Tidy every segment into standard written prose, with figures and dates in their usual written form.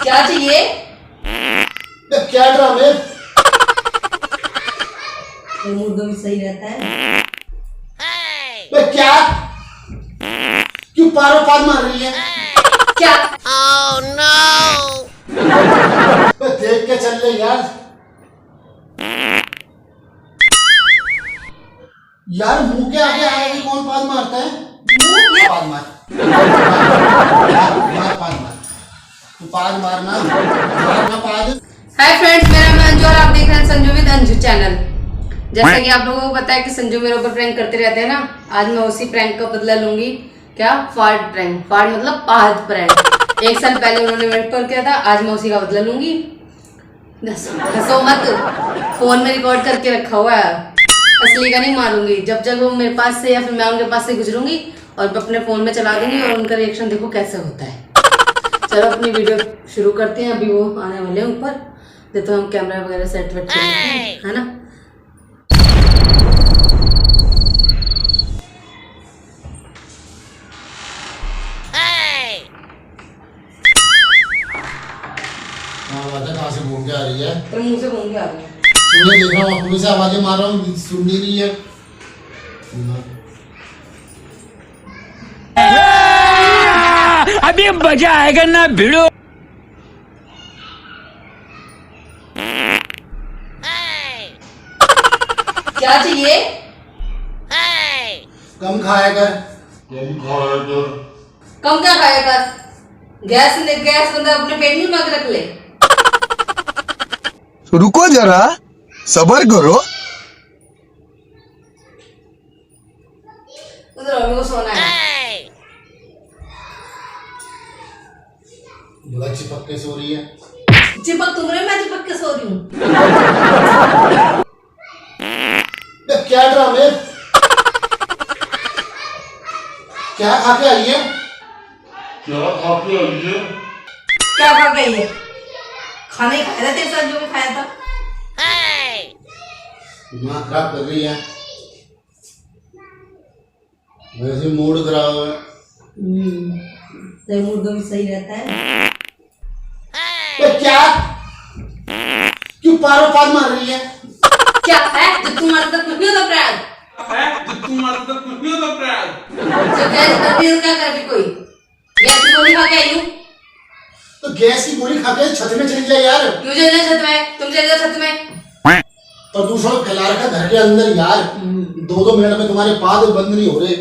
क्या चाहिए? क्या ड्रामे? मूड भी सही रहता है। क्या? क्यों पारो पाद मार रही है? क्या? Oh no! देख के चल ले यार। यार मुंह के आगे आया कि कौन पाद मारता है? मुंह क्या? पाद मार। मार पाद मार। तू पाद मारना। मारना पाद। हाय फ्रेंड्स, मेरा नाम अंजू और आप देख रहे हैं संजू विद अंजू चैनल। जैसा कि आप लोगों को पता है कि संजू मेरे ऊपर प्रैंक करते रहते हैं ना, आज मैं उसी प्रैंक का बदला लूंगी। क्या? फाड़ प्रैंक। फाड़ मतलब पाद प्रैंक। 1 साल पहले उन्होंने मेरे पर किया था, आज मैं उसी का बदला लूंगी। हंसो मत, फोन में रिकॉर्ड करके रखा हुआ है। असली का नहीं मारूंगी। जब जब वो मेरे पास से या फिर मैं उनके पास से गुजरूंगी और अपने फोन में चला दूंगी और उनका रिएक्शन देखो कैसे होता है। चलो अपनी वीडियो शुरू करते हैं। अभी वो आने वाले हैं ऊपर, देखो हम कैमरा वगैरह सेट वेट है ना। कहाँ से घूम के आ रही है? तेरे मुंह से घूम के आ रही है। तूने देखा हूँ, पुलिस से आवाजें मार रहा हूँ, सुन नहीं रही है। अभी मजा आएगा ना भिड़ो। क्या चाहिए? कम खाया कर। कम क्या खाया कर? गैस बंदा अपने पेट में मग रख ले। रुको जरा, सबर करो। उधर अभी को सोना है। बड़ा चिपक के सो रही है। चिपक तुम रहे, मैं चिपक के सो रही हूँ। क्या ड्रामे? क्या खा के आई है? क्या खा के आई है? खाना ही खाया था तेरे साथ जो भी खाया था। दिमाग खराब कर रही है। वैसे मूड खराब है। तेरा मूड भी सही रहता है। क्या? क्यों पारो पाद मार रही है? क्या है? जब तुम मारता कुछ नहीं होता प्रयाग। जब गैस करती है तो क्या करती कोई? गैस की गोली खा के आई हूँ। तो गैस की गोली खा के छत में चली जाए यार। क्यों चले जाए छत में? तुम चले जाओ छत में। प्रदूषण फैला रखा घर के अंदर यार। 2-2 मिनट में तुम्हारे पाद बंद नहीं हो रहे।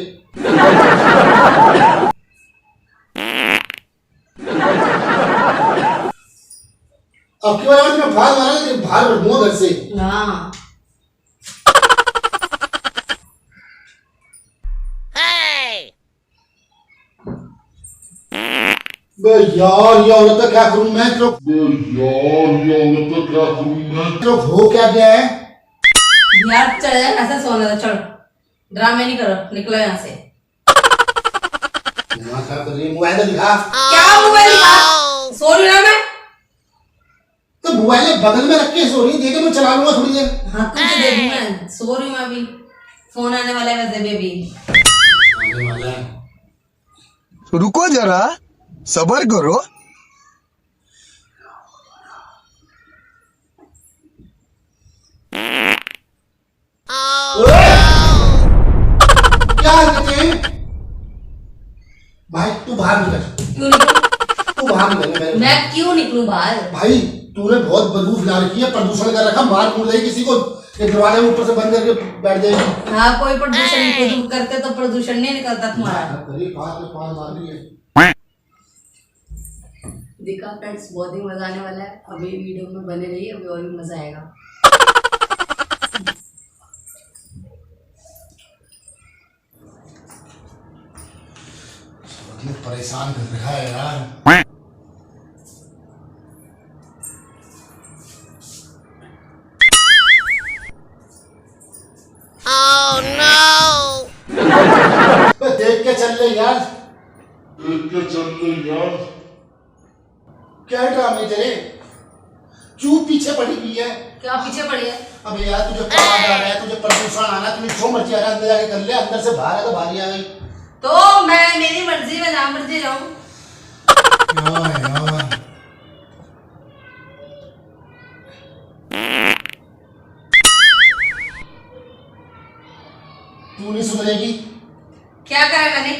अब की बार मैं फाड़ मारा कि बाहर बढ़ूंगा घर से। हाँ। यार ये औरत का क्या करूं मैं? लोग हो क्या गया है? यार चल जाए, ऐसा सोना था। चलो ड्रामे नहीं करो, निकलो यहाँ से। दिमाग खराब कर रही है। मोबाइल दिखा। क्या मोबाइल दिखा? सो रही हूँ ना मैं। तो मोबाइल बगल में रख के सो रही है, देखे मैं चला लूंगा थोड़ी देर। हाँ तुझे दे दूँ मैं। सो रही हूँ अभी। फोन आने वाला है वैसे बेबी। आने वाला है। रुको जरा, सबर करो। क्या हरकतें हैं? भाई तू बाहर निकल। क्यों निकलूं? तू बाहर निकल। मैं क्यों निकलूं बाहर? भाई तूने बहुत बदबू फैला रखी है, प्रदूषण कर रखा। मार मुड़ रही किसी को, ये दरवाजे ऊपर से बंद करके बैठ जाएगी। हाँ कोई प्रदूषण करते तो प्रदूषण नहीं निकलता तुम्हारा। पाद मार रही है। देखा फ्रेंड्स, बहुत ही मजा आने वाला है। अभी वीडियो में बने रहिए, अभी और भी मजा आएगा। परेशान कर रखा है यार। Oh no! देख के चल ले यार। क्या ड्रामे तेरे? चुप पीछे पड़ी हुई है। क्या पीछे पड़ी है? अबे यार तुझे पाद आ रहा है, तुझे प्रदूषण आना, तुझे जो मर्जी आ रहा है अंदर जाके कर ले। अंदर से बाहर है तो बाहर ही आ गई। तो मैं मेरी मर्जी में जहाँ मर्जी जाऊँ। यार तू नहीं सुधरेगी। क्या करा मैंने?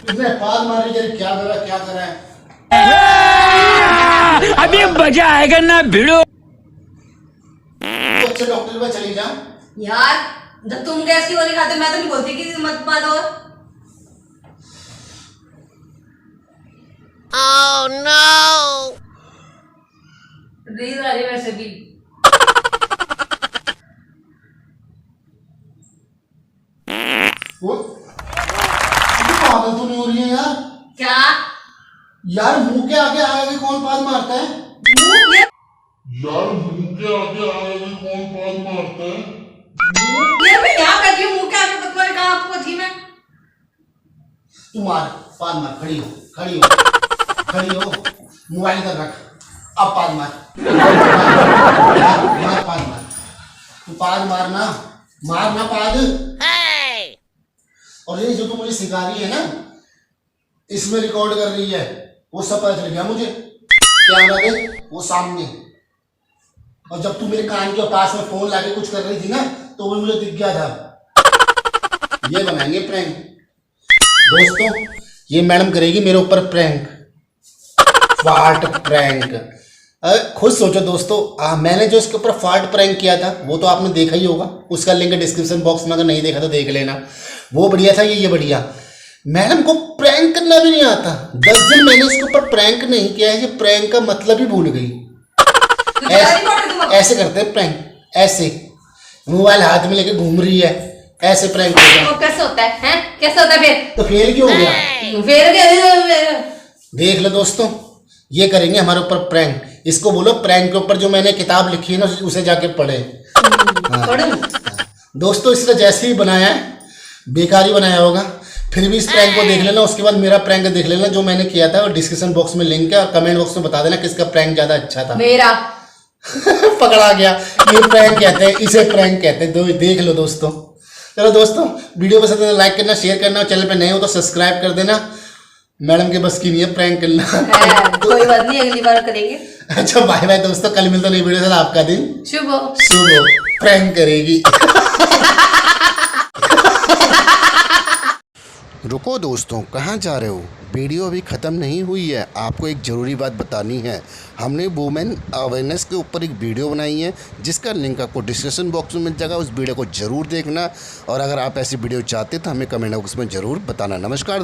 इसने पाद मारी तेरे क्या करा है। अभी मजा आएगा ना भिड़ो। तो अच्छे डॉक्टर के पास चली जा। यार जब तुम गैस की गोली खाते मैं तो नहीं बोलती कि मत मारो। Oh no! रील आ रही है वैसे भी। वो पागल तो नहीं हो रही है यार। क्या? यार मुंह के आगे आगे कौन पाद मारता है? मुंह ये मैं यहाँ बैठी हूँ, मुंह के आगे पतवार कहाँ आपको थी मैं? तू मार, पाद मार, खड़ी हो, मोबाइल इधर रख, अब पाद मार, पाद मार, तू पाद मारना पाद। Hey! और ये जो तू मुझे सिखा रही है ना, इसमें रिकॉर्ड कर रही है, वो सब पता चल गया मुझे। कैमरा दे, वो सामने। और जब तू मेरे कान के पास में फोन लाके कुछ कर रही थी ना, तो वो मुझे दिख गया था। ये बनाएंगे प्रैंक दोस्तों, ये मैडम करेगी मेरे ऊपर प्रैंक, फार्ट प्रैंक। खुद सोचो दोस्तों, मैंने जो इसके ऊपर फार्ट प्रैंक किया था वो तो आपने देखा ही होगा, उसका लिंक डिस्क्रिप्शन बॉक्स में, अगर नहीं देखा तो देख लेना। वो बढ़िया था, ये बढ़िया। मैडम को प्रैंक करना भी नहीं आता। 10 दिन मैंने इसके ऊपर प्रैंक नहीं किया है, ये प्रैंक का मतलब ही भूल गई। ऐसे करते हैं प्रैंक, ऐसे मोबाइल हाथ में लेके घूम रही है, ऐसे प्रैंक होगा। वो कैसे होता है? हैं? कैसे होता है फिर? तो फेल क्यों हो गया? फिर क्या? देख लो दोस्तों, ये करेंगे हमारे ऊपर प्रैंक। इसको बोलो प्रैंक के ऊपर जो मैंने किताब लिखी है ना, उसे जाके पढ़े। दोस्तों इसने जैसे ही बनाया है, बेकार ही बनाया होगा। फिर भी इस प्रैंक को देख लेना, उसके बाद मेरा प्रैंक देख लेना जो मैंने किया था। और डिस्क्रिप्शन बॉक्स में लिंक है, और कमेंट बॉक्स में बता देना किसका प्रैंक ज्यादा अच्छा था। मेरा। पकड़ा गया, ये प्रैंक कहते हैं, इसे प्रैंक कहते हैं। देख लो दोस्तों। चलो दोस्तों, वीडियो पसंद है तो लाइक करना, शेयर करना, और चैनल पे नए हो तो सब्सक्राइब कर देना। मैडम के बस की नहीं है प्रैंक करना। कोई बात नहीं, अगली बार करेंगे। अच्छा बाय बाय दोस्तों, कल मिलता नई वीडियो से। आपका दिन शुभ हो। प्रैंक करेगी। रुको दोस्तों, कहाँ जा रहे हो? वीडियो अभी ख़त्म नहीं हुई है। आपको एक ज़रूरी बात बतानी है। हमने वुमेन अवेयरनेस के ऊपर एक वीडियो बनाई है, जिसका लिंक आपको डिस्क्रिप्शन बॉक्स में मिल जाएगा। उस वीडियो को ज़रूर देखना, और अगर आप ऐसी वीडियो चाहते तो हमें कमेंट बॉक्स में ज़रूर बताना। नमस्कार।